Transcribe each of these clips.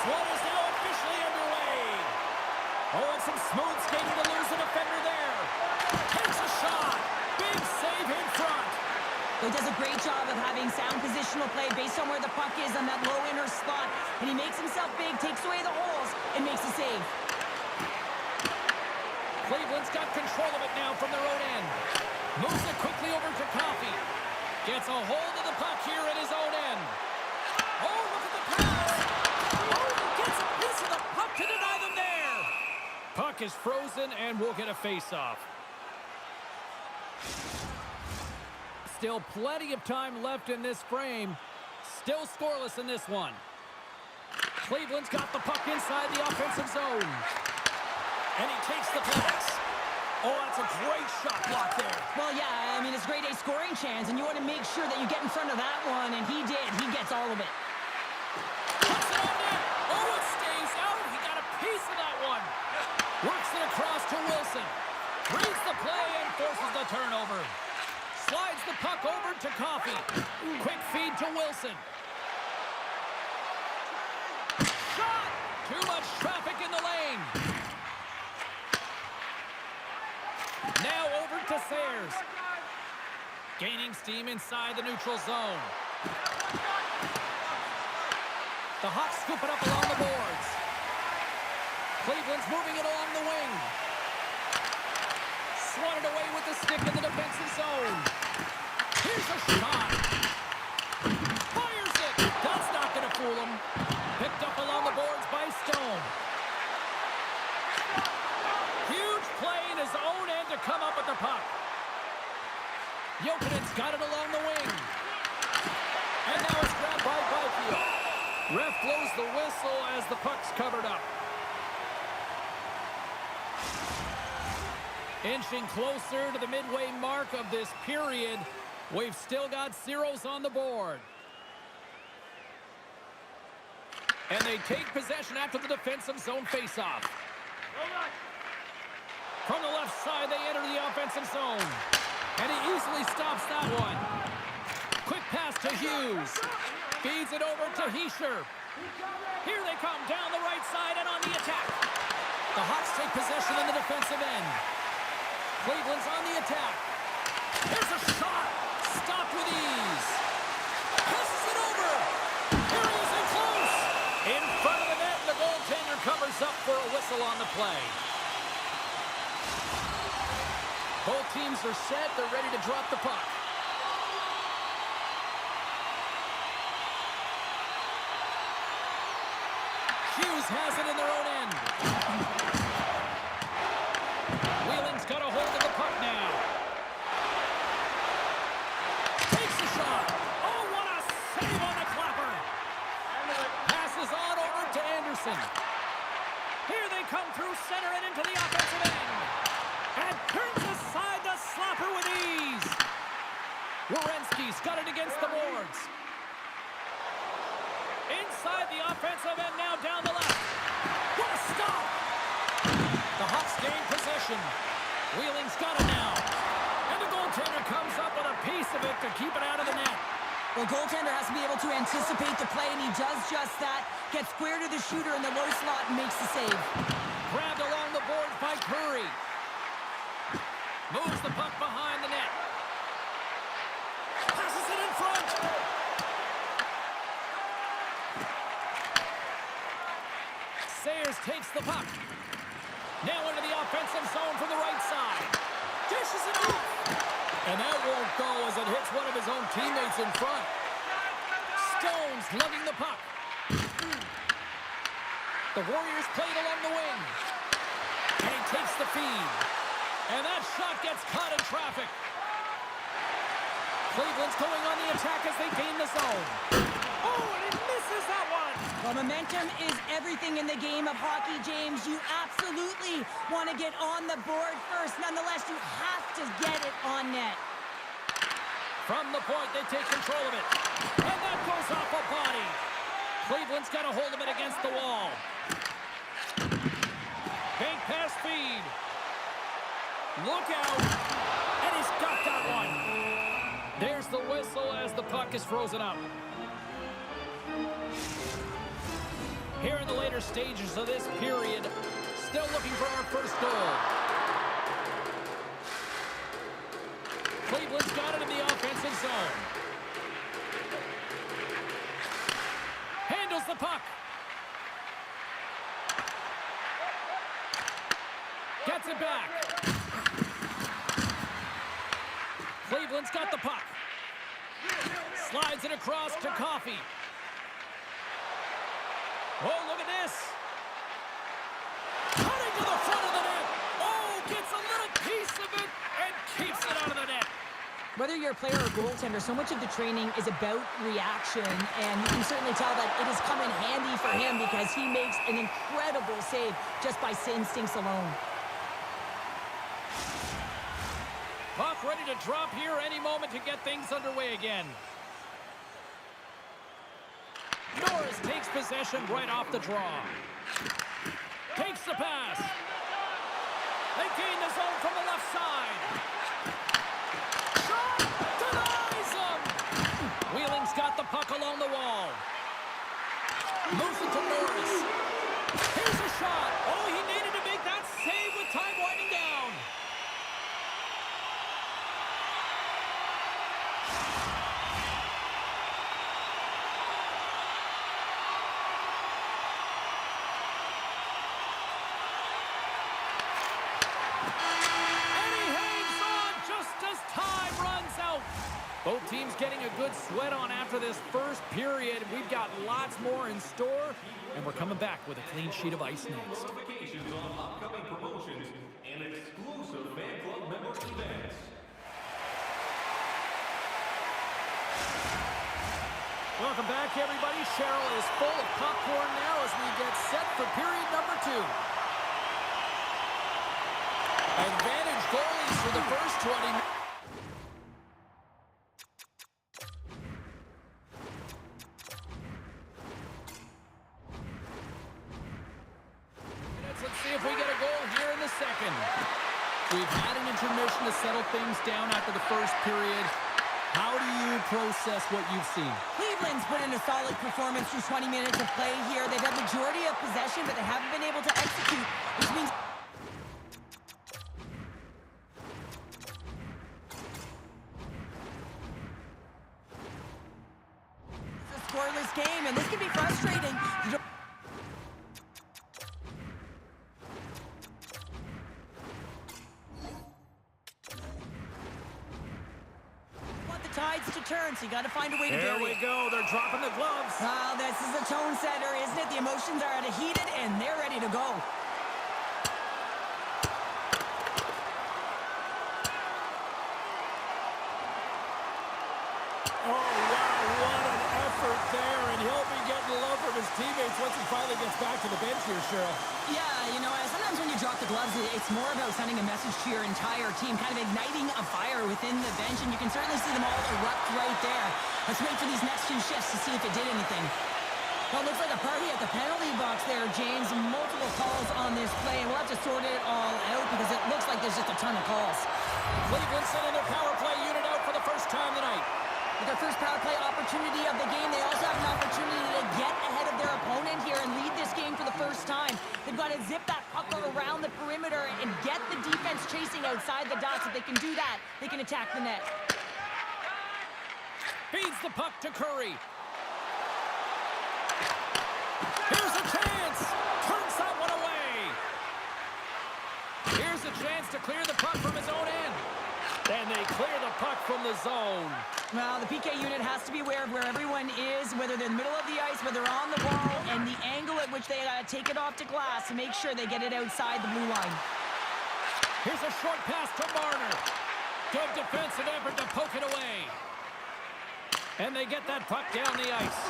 one is now officially underway. Oh, and some smooth skating to lose the defender there. Takes a shot. Big save in front. He does a great job of having sound positional play based on where the puck is on that low inner spot. And he makes himself big, takes away the holes, and makes a save. Cleveland's got control of it now from their own end. Moves it quickly over to Coffey. Gets a hold of the puck here at his own end. Oh, look at the pass. Oh, he gets a piece of the puck to deny them there. Puck is frozen, and we'll get a face-off. Still plenty of time left in this frame. Still scoreless in this one. Cleveland's got the puck inside the offensive zone. And he takes the pass. Oh, that's a great shot block there. Well, yeah, I mean, it's grade A scoring chance, and you want to make sure that you get in front of that one, and he did. He gets all of it. Puts it on net. Oh, it stays out. He got a piece of that one. Works it across to Wilson. Reads the play and forces the turnover. Slides the puck over to Coffey. Quick feed to Wilson. Shot! Too much traffic in the lane. Now over to Sayers. Gaining steam inside the neutral zone. The Hawks scoop it up along the boards. Cleveland's moving it along the wing. Swatted away with the stick in the defensive zone. Here's a shot. Fires it. That's not going to fool him. Picked up along the boards by Stone. Huge play in his own end to come up with the puck. Jokinen's got it along the wing. And now it's grabbed by Bokin. Ref blows the whistle as the puck's covered up. Inching closer to the midway mark of this period. We've still got zeros on the board. And they take possession after the defensive zone faceoff. From the left side, they enter the offensive zone. And he easily stops that one. Quick pass to Hughes. Feeds it over to Hischier. Here they come down the right side and on the attack. The Hawks take possession in the defensive end. Cleveland's on the attack. Here's a shot. Stopped with ease. Passes it over. Here he is in close. In front of the net, the goaltender covers up for a whistle on the play. Both teams are set. They're ready to drop the puck. Hughes has it in their own end. Wheelan's got a hold of the puck now. Takes a shot. Oh, what a save on the clapper. Passes on over to Anderson. Here they come through center and into the offensive end. And turns aside the slapper with ease. Werenski's got it against the boards. Inside the offensive end, now down the left. What a stop! The Hawks gain possession. Wheeling's got it now. And the goaltender comes up with a piece of it to keep it out of the net. Well, goaltender has to be able to anticipate the play, and he does just that. Gets square to the shooter in the low slot and makes the save. Grabbed along the boards by Curry. Moves the puck behind the net. Passes it in front. Sayers takes the puck. Now into the offensive zone from the right side. Dishes it off. And that won't go as it hits one of his own teammates in front. Stone's lugging the puck. The Warriors played along the wing. And he takes the feed. And that shot gets caught in traffic. Cleveland's going on the attack as they gain the zone. Oh, and he misses that one. Well, momentum is everything in the game of hockey, James. You absolutely want to get on the board first. Nonetheless, you have to get it on net. From the point, they take control of it. And that goes off a body. Cleveland's got a hold of it against the wall. Bank pass feed. Look out. And he's got that one. There's the whistle as the puck is frozen up. Here in the later stages of this period, still looking for our first goal. Cleveland's got it in the offensive zone. Handles the puck. Gets it back. Cleveland's got the puck. Slides it across to Coffey. Oh, look at this. Cutting to the front of the net. Oh, gets a little piece of it and keeps it out of the net. Whether you're a player or goaltender, so much of the training is about reaction, and you can certainly tell that it has come in handy for him because he makes an incredible save just by instincts alone. Puck ready to drop here any moment to get things underway again. Norris takes possession right off the draw. Takes the pass. They gain the zone from the left side. Shot! Denies him! Wheeling's got the puck along the wall. Moves it to Norris. Here's a shot. Oh, he needed to make that save with time winding down. Both teams getting a good sweat on after this first period. We've got lots more in store, and we're coming back with a clean sheet of ice next. Notifications on upcoming promotions and exclusive fan club member events. Welcome back, everybody. Cheryl is full of popcorn now as we get set for period number 2. Advantage goalies for the first 20 minutes. We've had an intermission to settle things down after the first period. How do you process what you've seen? Cleveland's put in a solid performance through 20 minutes of play here. They've had majority of possession, but they haven't been able to execute, which means it's a scoreless game, and this can be frustrating. Tides to turn, so you got to find a way to There we go. They're dropping the gloves. Oh, this is a tone setter, isn't it? The emotions are at a heated, and they're ready to go. Oh, wow, what an effort there, and he'll be getting love from his teammates once he finally gets back to the bench here, Cheryl. Yeah, you know, sometimes when you drop the gloves, it's more about sending a message to your entire team, kind of igniting a fire within the bench, and you can certainly see them all erupt right there. Let's wait for these next 2 shifts to see if it did anything. Well, it looks like a party at the penalty box there, James. Multiple calls on this play, and we'll have to sort it all out because it looks like there's just a ton of calls. Cleveland sending their power play unit out for the first time tonight. With their first power play opportunity of the game, they also have an opportunity to get ahead of their opponent here and lead this game for the first time. They've got to zip that puck around the perimeter and get the defense chasing outside the dots. If they can do that, they can attack the net. Feeds the puck to Curry. Here's a chance. Turns that one away. Here's a chance to clear the puck from his own end. And they clear the puck from the zone. Well, the PK unit has to be aware of where everyone is, whether they're in the middle of the ice, whether they're on the wall, and the angle at which they take it off to glass to make sure they get it outside the blue line. Here's a short pass to Marner. Good defensive effort to poke it away. And they get that puck down the ice.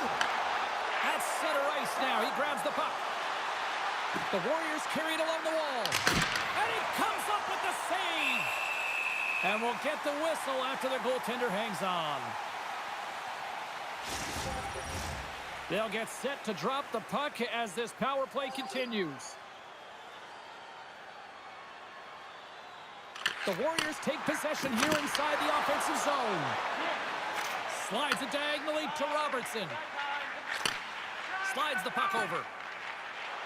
At center ice now. He grabs the puck. The Warriors carry it along the wall. And he comes up with the save. And we'll get the whistle after the goaltender hangs on. They'll get set to drop the puck as this power play continues. The Warriors take possession here inside the offensive zone. Slides it diagonally to Robertson. Slides the puck over.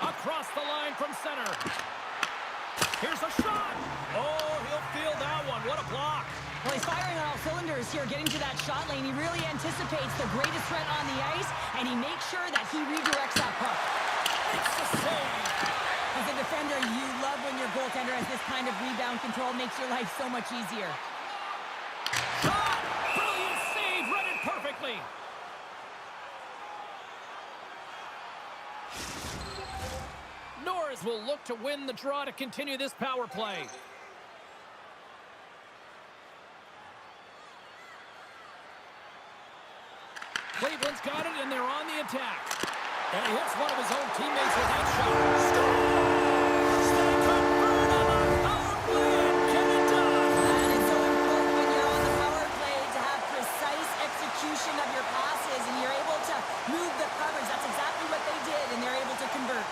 Across the line from center. Here's a shot. Oh, he'll feel that one. What a block. Well, he's firing on all cylinders here, getting to that shot lane. He really anticipates the greatest threat on the ice, and he makes sure that he redirects that puck. It's a save. As a defender, you love when your goaltender has this kind of rebound control. Makes your life so much easier. Shot. Brilliant save. Read it perfectly. Norris will look to win the draw to continue this power play. Cleveland's got it, and they're on the attack. And he hits one of his own teammates with that shot. Scores! They convert on the power play and get it done! And it's so important when you're on the power play to have precise execution of your passes, and you're able to move the coverage. That's exactly what they did, and they're able to convert.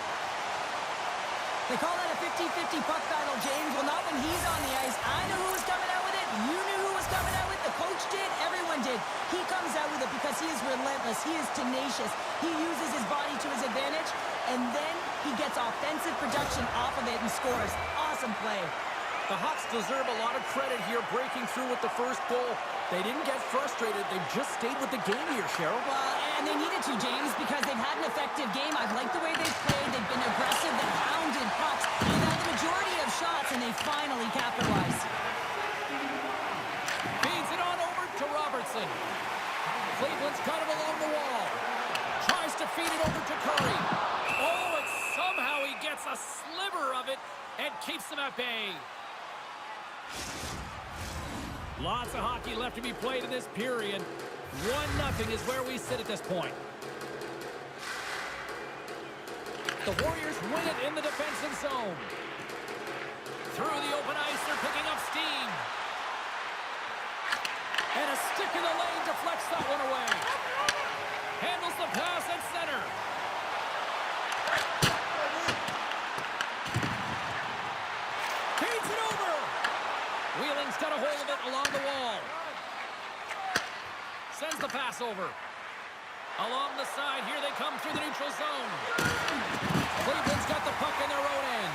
They call that a 50-50 puck battle, James. Well, not when he's on the ice. I knew who was coming out with it. You knew who was coming out with it. The coach did. Everyone did. He comes out with it because he is relentless. He is tenacious. He uses his body to his advantage, and then he gets offensive production off of it and scores. Awesome play. The Hawks deserve a lot of credit here, breaking through with the first goal. They didn't get frustrated. They just stayed with the game here, Cheryl. Well, and they needed to, James, because they've had an effective game. I've liked the way they've played. They've been aggressive. They've hounded pucks. They've had the majority of shots, and they finally capitalized. Feeds it on over to Robertson. Cleveland's got him along the wall. Tries to feed it over to Curry. Oh, and somehow he gets a sliver of it and keeps him at bay. Lots of hockey left to be played in this period. 1-0 is where we sit at this point. The Warriors win it in the defensive zone. Through the open ice, they're picking up steam. And a stick in the lane deflects that one away. Handles the pass at center. Feeds it over. Wheeling's got a hold of it along the wall. Sends the pass over. Along the side, here they come through the neutral zone. Cleveland's got the puck in their own end.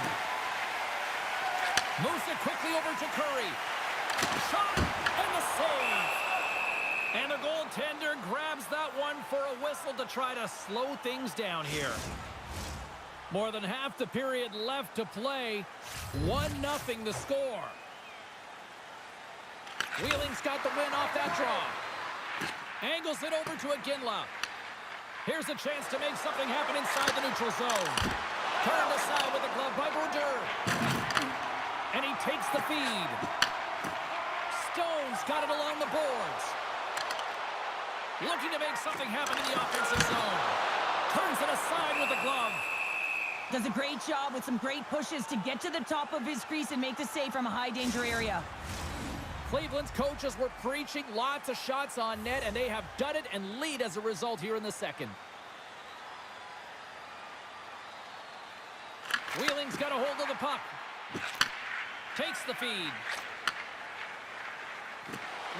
Moves it quickly over to Curry. Shot and the save. And the goaltender grabs that one for a whistle to try to slow things down here. More than half the period left to play. 1-0 the score. Wheeling's got the win off that draw. Angles it over to Iginla. Here's a chance to make something happen inside the neutral zone. Turned aside with the glove by Brodeur. And he takes the feed. Stone's got it along the boards. Looking to make something happen in the offensive zone. Turns it aside with the glove. Does a great job with some great pushes to get to the top of his crease and make the save from a high-danger area. Cleveland's coaches were preaching lots of shots on net, and they have done it and lead as a result here in the second. Wheeling's got a hold of the puck. Takes the feed.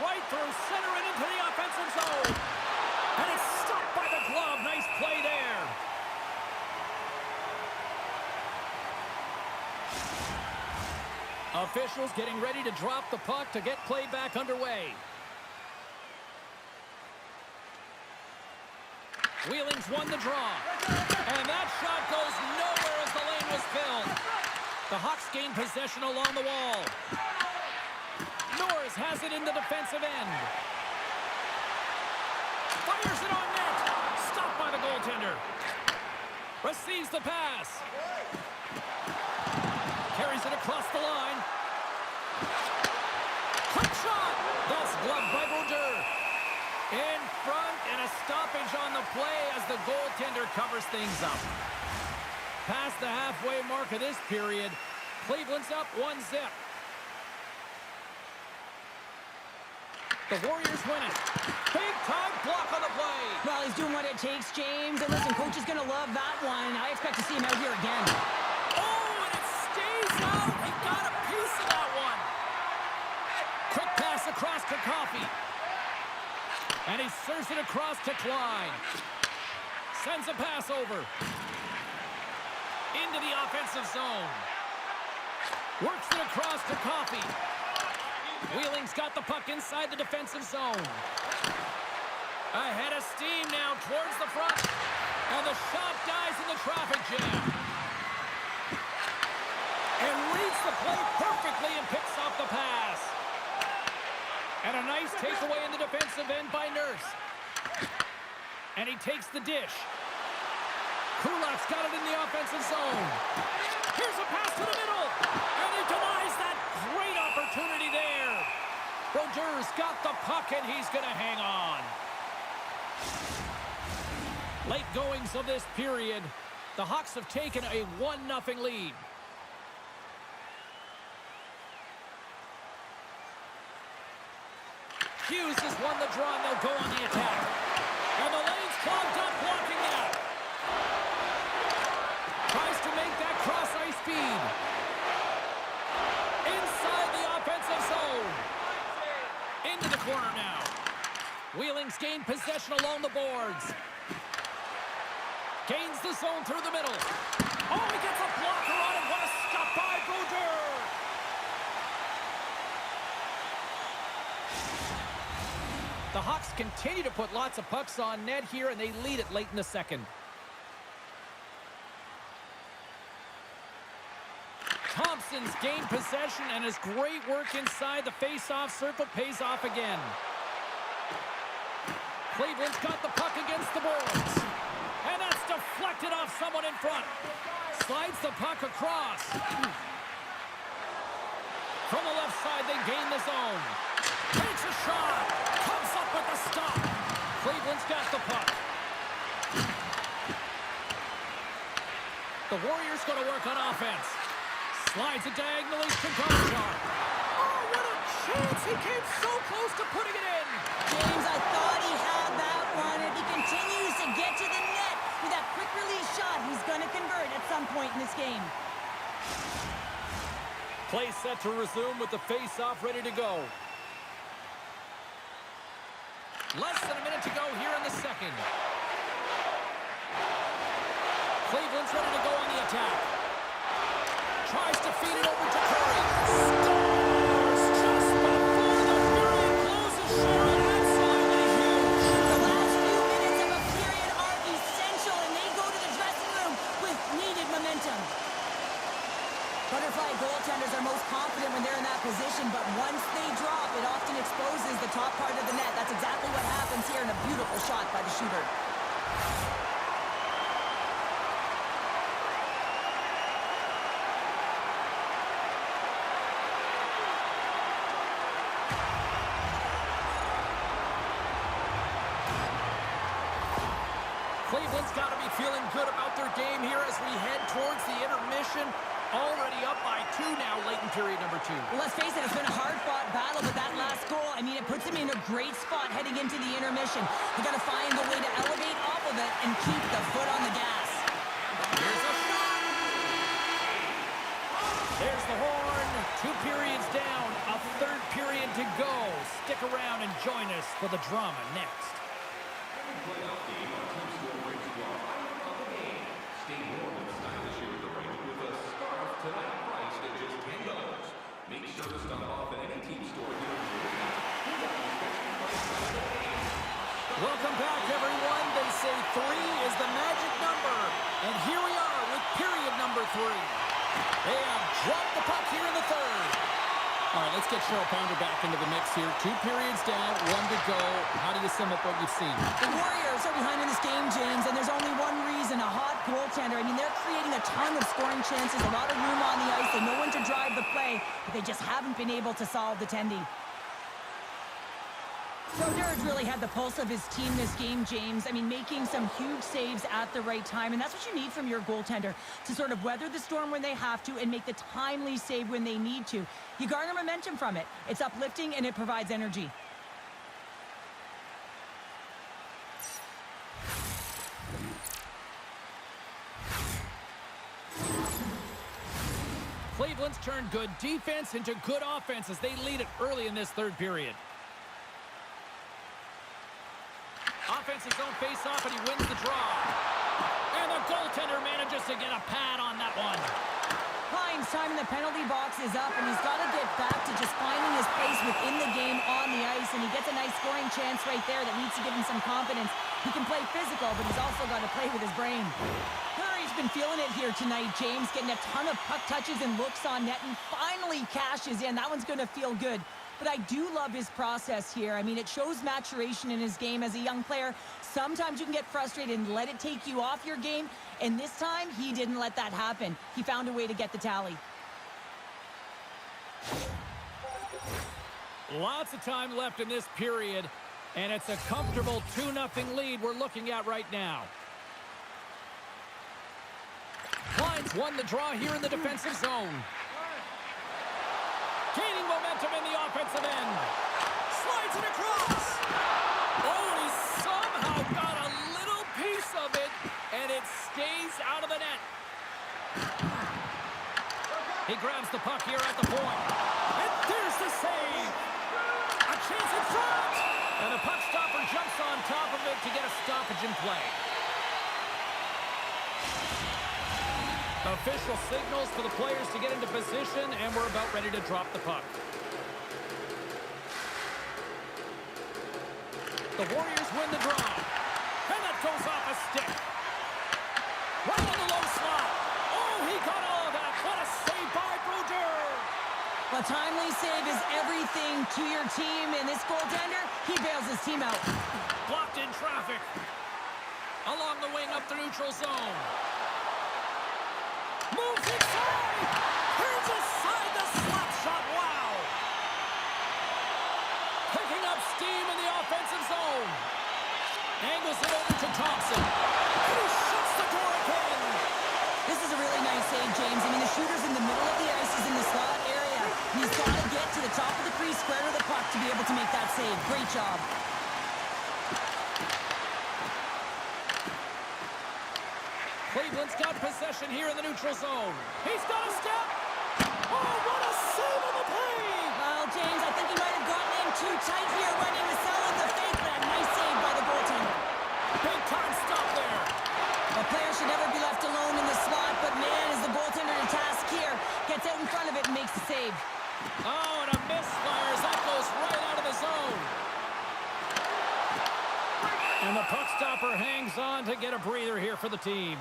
Right through center and into the offensive zone. And it's stopped by the glove. Nice play there. Officials getting ready to drop the puck to get play back underway. Wheeling's won the draw. And that shot goes nowhere as the lane was filled. The Hawks gain possession along the wall. Norris has it in the defensive end. Fires it on net. Stopped by the goaltender. Receives the pass. Carries it across the line. Quick shot. That's gloved by Brodeur. In front, and a stoppage on the play as the goaltender covers things up. Past the halfway mark of this period, Cleveland's up 1-0. The Warriors win it. Big-time block on the play. Well, he's doing what it takes, James. And listen, coach is going to love that one. I expect to see him out here again. Oh, and it stays out. He got a piece of that one. Quick pass across to Coffey. And he serves it across to Klein. Sends a pass over. Into the offensive zone. Works it across to Coffee. Wheeling's got the puck inside the defensive zone. Ahead of steam now towards the front. And the shot dies in the traffic jam. And reads the play perfectly and picks off the pass. And a nice takeaway in the defensive end by Nurse. And he takes the dish. Kulak's got it in the offensive zone. Here's a pass to the middle. And he denies that great opportunity there. Brodeurs got the puck and he's going to hang on. Late goings of this period. The Hawks have taken a 1-0 lead. Hughes has won the draw and they'll go on the attack. And the lane's clogged up blocking that. Tries to make that cross-ice feed. Inside the offensive zone. Into the corner now. Wheeling's gained possession along the boards. Gains the zone through the middle. Oh, he gets a blocker on it. What a stop by Brodeur. The Hawks continue to put lots of pucks on net here, and they lead it late in the second. Thompson's gained possession, and his great work inside the face-off circle pays off again. Cleveland's got the puck against the boards. And that's deflected off someone in front. Slides the puck across. From the left side, they gain the zone. Takes a shot. Comes up with the stop. Cleveland's got the puck. The Warriors going to work on offense. Slides it diagonally to Gonchar. Oh, what a chance. He came so close to putting it in. James, I thought he had that one. If he continues to get to the net with that quick release shot, he's going to convert at some point in this game. Play set to resume with the face-off ready to go. Less than a minute to go here in the second. Cleveland's ready to go on the attack. Tries to feed it over to Curry. Scores just before the period closes short. Absolutely huge. The last few minutes of a period are essential, and they go to the dressing room with needed momentum. Butterfly goaltenders are most confident when they're in that position, but once they drop, it often exposes the top part of the net. That's exactly what happens here in a beautiful shot by the shooter. Cleveland's got to be feeling good about their game here as we head towards the intermission. Already up by 2 now, late in period number 2. Well, let's face it, it's been a hard-fought battle, but that last goal, I mean, it puts him in a great spot heading into the intermission. You got to find a way to elevate off of it and keep the foot on the gas. Here's a shot. There's the horn. 2 periods down, a third period to go. Stick around and join us for the drama next. Playoff game on Team Score brings you our final of the game. Stay warm and stylish here at the rink with a scarf tonight priced at just $10. Make sure to stop off at any team store here in Jersey. Welcome back, everyone. They say 3 is the magic number. And here we are with period number 3. They have dropped the puck here in the third. All right, let's get Cheryl Pounder back into the mix here. 2 periods down, 1 to go. How do you sum up what you've seen? The Warriors are behind in this game, James, and there's only one reason, a hot goaltender. I mean, they're creating a ton of scoring chances, a lot of room on the ice. They know when to drive the play, but they just haven't been able to solve the tendy. Brodeur really had the pulse of his team this game, James. I mean, making some huge saves at the right time, and that's what you need from your goaltender, to sort of weather the storm when they have to and make the timely save when they need to. You garner momentum from it. It's uplifting, and it provides energy. Cleveland's turned good defense into good offense as they lead it early in this third period. Offensive zone face-off, and he wins the draw. And the goaltender manages to to get a pad on that one. Klein's time in the penalty box is up, and he's got to get back to just finding his place within the game on the ice, and he gets a nice scoring chance right there that needs to give him some confidence. He can play physical, but he's also got to play with his brain. Curry's been feeling it here tonight, James, getting a ton of puck touches and looks on net, and finally cashes in. That one's going to feel good. But I do love his process here. I mean, it shows maturation in his game as a young player. Sometimes you can get frustrated and let it take you off your game. And this time, he didn't let that happen. He found a way to get the tally. Lots of time left in this period. And it's a comfortable 2-0 lead we're looking at right now. Klein's won the draw here in the defensive zone. Gaining momentum in the offensive end. Slides it across. Oh, and he somehow got a little piece of it, and it stays out of the net. He grabs the puck here at the point. And there's the save. A chance in front. And the puck stopper jumps on top of it to get a stoppage in play. Official signals for the players to get into position, and we're about ready to drop the puck. The Warriors win the draw. And that goes off a stick. Right on the low slot. Oh, he got all of that. What a save by Brodeur. A timely save is everything to your team, and this goaltender, he bails his team out. Blocked in traffic. Along the wing up the neutral zone. Moves inside! Turns aside the slap shot. Wow! Picking up steam in the offensive zone. Angles it over to Thompson. And he shuts the door again. This is a really nice save, James. I mean, the shooter's in the middle of the ice. He's in the slot area. He's got to get to the top of the crease, square to the puck to be able to make that save. Great job. Cleveland's got possession here in the neutral zone. He's got a step. Oh, what a save on the play! Well, James, I think he might have gotten in too tight here when he was selling the fake, but a nice save by the goaltender. Big time stop there. A player should never be left alone in the slot, but man, is the goaltender to task here. Gets out in front of it and makes the save. Oh, and a misfire as that goes right out of the zone. And the puck stopper hangs on to get a breather here for the team.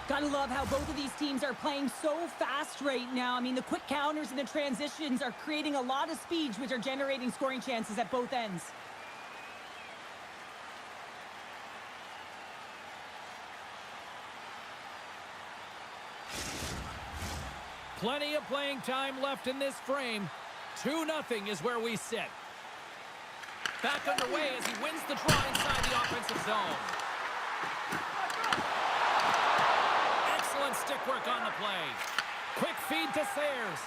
Gotta love how both of these teams are playing so fast right now. I mean, the quick counters and the transitions are creating a lot of speeds, which are generating scoring chances at both ends. Plenty of playing time left in this frame. 2-0 is where we sit. Back underway as he wins the draw inside the offensive zone. Excellent stick work on the play. Quick feed to Sayers.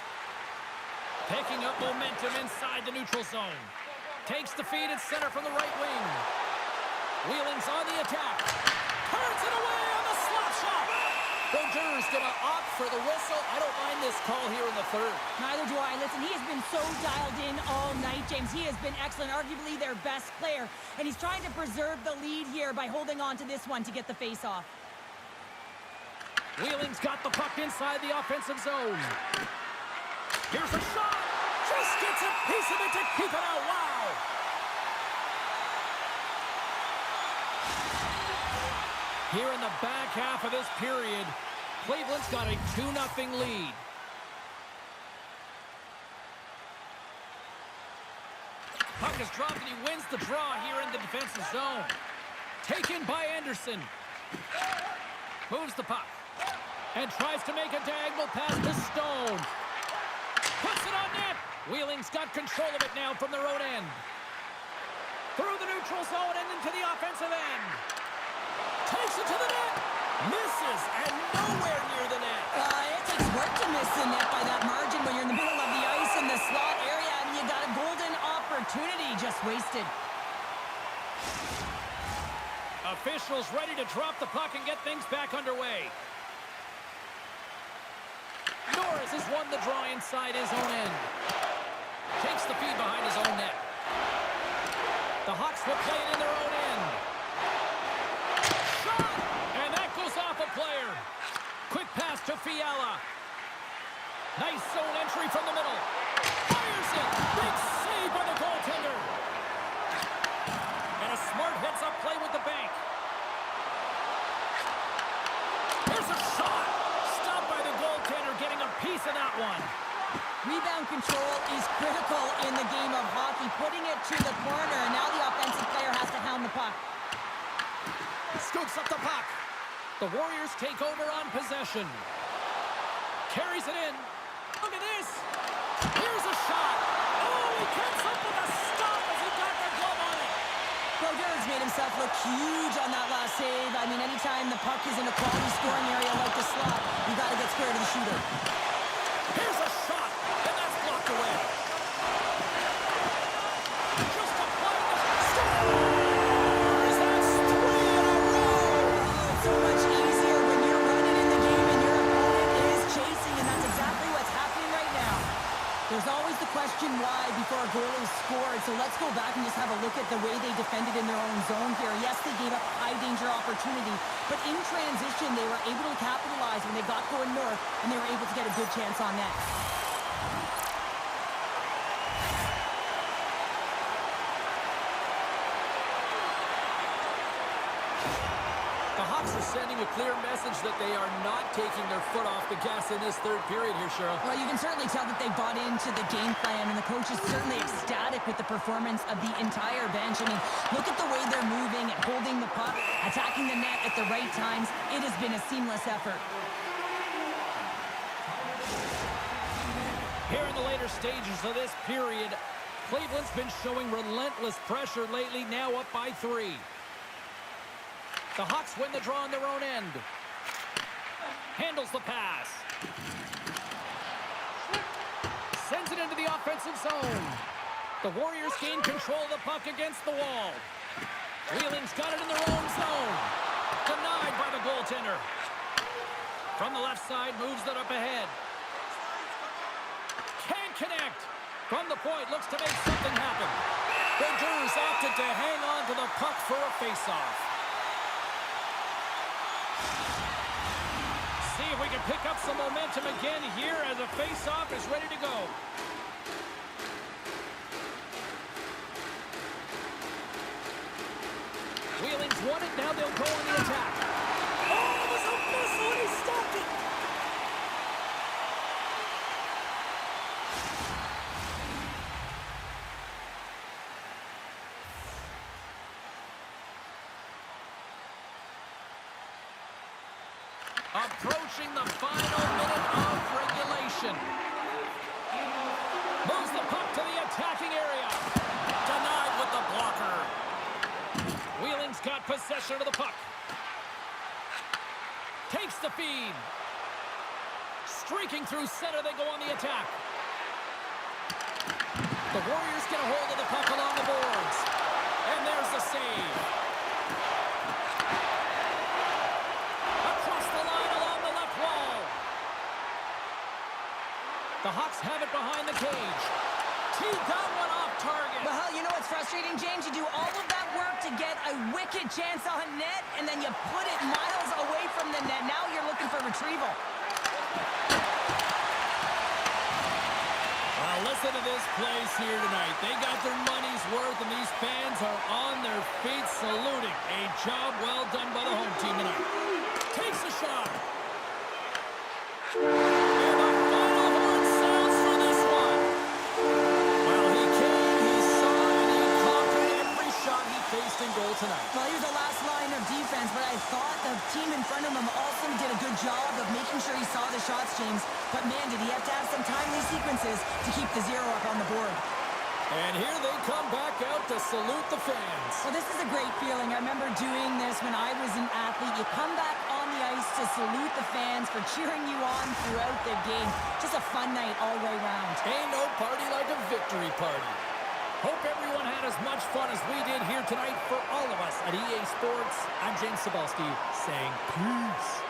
Picking up momentum inside the neutral zone. Takes the feed at center from the right wing. Wheeling's on the attack. Turns it away on the slap shot. Brodeur's going to opt for the whistle. I don't mind this call here in the third. Neither do I. Listen, he has been so dialed in all night, James. He has been excellent, arguably their best player. And he's trying to preserve the lead here by holding on to this one to get the face-off. Wheeling's got the puck inside the offensive zone. Here's a shot. Just gets a piece of it to keep it out. Wow. Here in the back half of this period, Cleveland's got a 2-0 lead. Puck is dropped and he wins the draw here in the defensive zone. Taken by Anderson. Moves the puck. And tries to make a diagonal pass to Stone. Puts it on net. Wheeling's got control of it now from their own end. Through the neutral zone and into the offensive end. Takes it to the net. Misses and nowhere near the net. It takes work to miss the net by that margin when you're in the middle of the ice in the slot area and you got a golden opportunity just wasted. Officials ready to drop the puck and get things back underway. Norris has won the draw inside his own end. Takes the feed behind his own net. The Hawks will play it in their own end. Shot! to Fiala. Nice zone entry from the middle. Fires it. Big save by the goaltender. And a smart heads-up play with the bank. Here's a shot. Stopped by the goaltender, getting a piece of that one. Rebound control is critical in the game of hockey. Putting it to the corner, and now the offensive player has to hound the puck. Scoops up the puck. The Warriors take over on possession. Carries it in. Look at this. Here's a shot. Oh, he comes up with a stop as he got the glove on it. Brodeur made himself look huge on that last save. I mean, anytime the puck is in a quality scoring area like the slot, you got to get square to the shooter. Here's a shot, and that's blocked away. Just applying the scores. That's 3 in a row. Oh, it's so much easier when you're running in the game and your opponent is chasing, and that's exactly what's happening right now. There's always the question why before a goal is scored, so let's go back and just have a look at the way they defended in their own zone here. Yes, they gave up a high-danger opportunity, but in transition, they were able to capitalize when they got going north, and they were able to get a good chance on net. The Hawks are sending a clear message that they are not taking their foot off the gas in this third period here, Cheryl. Well, you can certainly tell that they bought into the game plan, and the coach is certainly ecstatic with the performance of the entire bench. I mean, look at the way they're moving and holding the puck, attacking the net at the right times. It has been a seamless effort. Here in the later stages of this period, Cleveland's been showing relentless pressure lately, now up by 3. The Hawks win the draw on their own end. Handles the pass. Sends it into the offensive zone. The Warriors gain control of the puck against the wall. Wheeling's got it in their own zone. Denied by the goaltender. From the left side, moves it up ahead. Can't connect. From the point, looks to make something happen. Brodeurs opted to hang on to the puck for a face-off. See if we can pick up some momentum again here as a face-off is ready to go. Wheeling's won it, now they'll go on the attack. Oh, it was a missile and he stopped it. Approaching the final minute of regulation. Moves the puck to the attacking area. Denied with the blocker. Wheeling's got possession of the puck. Takes the feed. Streaking through center, they go on the attack. The Warriors get a hold of the puck along the boards. And there's the save. The Hawks have it behind the cage. Teed that one off target. Well, you know what's frustrating, James? You do all of that work to get a wicked chance on net, and then you put it miles away from the net. Now you're looking for retrieval. Well, listen to this place here tonight. They got their money's worth, and these fans are on their feet saluting. A job well done by the home team tonight. Takes a shot. In goal tonight. Well, he was the last line of defense, but I thought the team in front of him also did a good job of making sure he saw the shots, James. But man, did he have to have some timely sequences to keep the 0 up on the board. And here they come back out to salute the fans. Well, this is a great feeling. I remember doing this when I was an athlete. You come back on the ice to salute the fans for cheering you on throughout the game. Just a fun night all the way around. Ain't no party like a victory party. Hope everyone had as much fun as we did here tonight. For all of us at EA Sports, I'm James Cebulski saying peace.